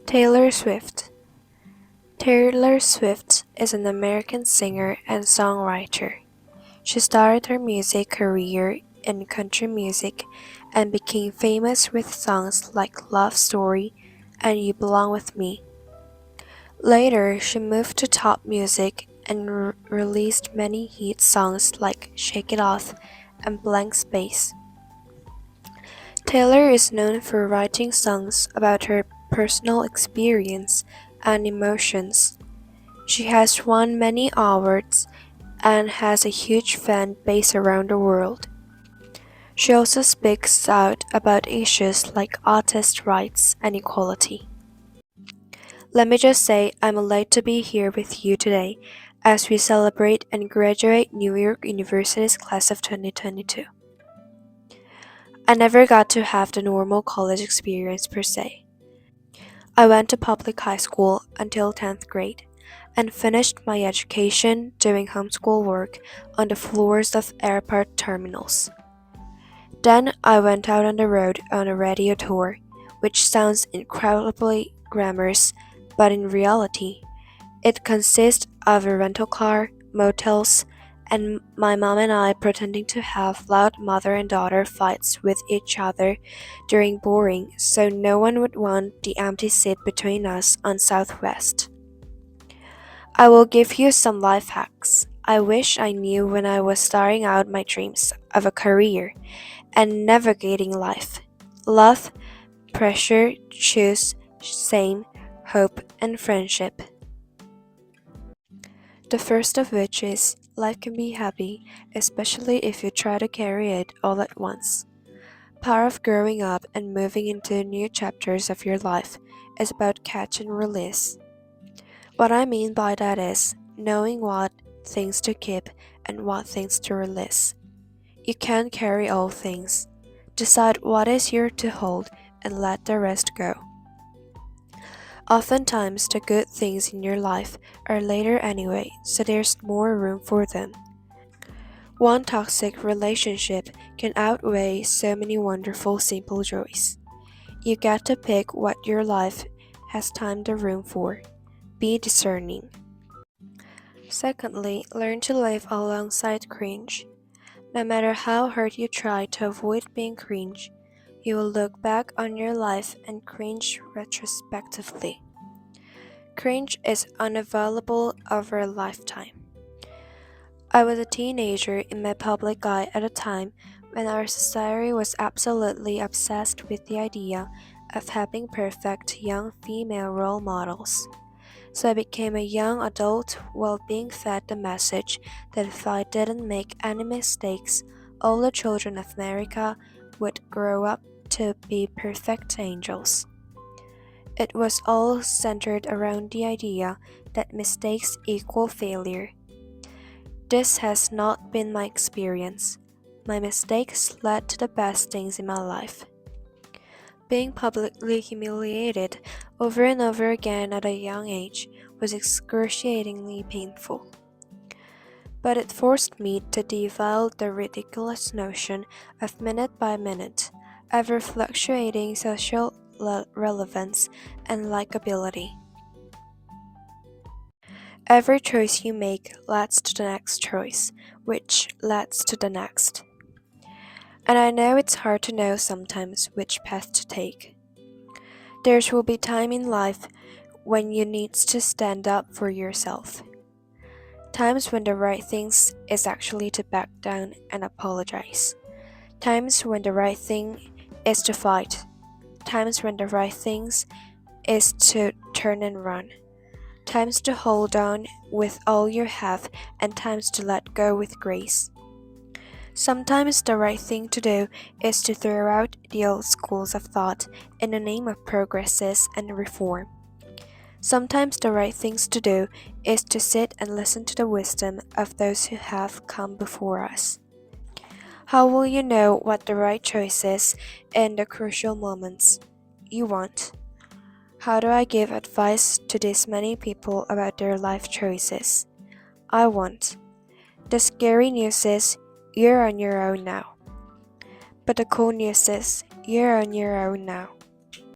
Taylor Swift. Taylor Swift is an American singer and songwriter. She started her music career in country music and became famous with songs like Love Story and You Belong With Me. Later, she moved to pop music and released many hit songs like Shake It Off and Blank Space. Taylor is known for writing songs about her personal experience and emotions. She has won many awards and has a huge fan base around the world. She also speaks out about issues like artist rights and equality. Let me just say I'm elated to be here with you today as we celebrate and graduate New York University's class of 2022. I never got to have the normal college experience per se. I went to public high school until 10th grade and finished my education doing homeschool work on the floors of airport terminals. Then I went out on the road on a radio tour, which sounds incredibly glamorous, but in reality, it consists of a rental car, motels, and my mom and I pretending to have loud mother and daughter fights with each other during boarding so no one would want the empty seat between us on Southwest. I will give you some life hacks I wish I knew when I was starting out my dreams of a career and navigating life. Love, pressure, choose, shame, hope, and friendship. The first of which is life can be happy, especially if you try to carry it all at once. Part of growing up and moving into new chapters of your life is about catch and release. What I mean by that is knowing what things to keep and what things to release. You can't carry all things. Decide what is yours to hold and let the rest go. Oftentimes, the good things in your life are later anyway, so there's more room for them. One toxic relationship can outweigh so many wonderful simple joys. You get to pick what your life has time and room for. Be discerning. Secondly, learn to live alongside cringe. No matter how hard you try to avoid being cringe, you will look back on your life and cringe retrospectively. Cringe is unavailable over a lifetime. I was a teenager in my public eye at a time when our society was absolutely obsessed with the idea of having perfect young female role models. So I became a young adult while being fed the message that if I didn't make any mistakes, all the children of America would grow up to be perfect angels. It was all centered around the idea that mistakes equal failure. This has not been my experience. My mistakes led to the best things in my life. Being publicly humiliated over and over again at a young age was excruciatingly painful. But it forced me to devalue the ridiculous notion of minute by minute, ever fluctuating social relevance and likability. Every choice you make leads to the next choice, which leads to the next. And I know it's hard to know sometimes which path to take. There will be time in life when you need to stand up for yourself. Times when the right thing is actually to back down and apologize. Times when the right thing is to fight. Times when the right thing is to turn and run. Times to hold on with all you have and times to let go with grace. Sometimes the right thing to do is to throw out the old schools of thought in the name of progress and reform. Sometimes the right things to do is to sit and listen to the wisdom of those who have come before us. How will you know what the right choice is in the crucial moments? You won't. How do I give advice to this many people about their life choices? I won't. The scary news is you're on your own now. But the cool news is you're on your own now.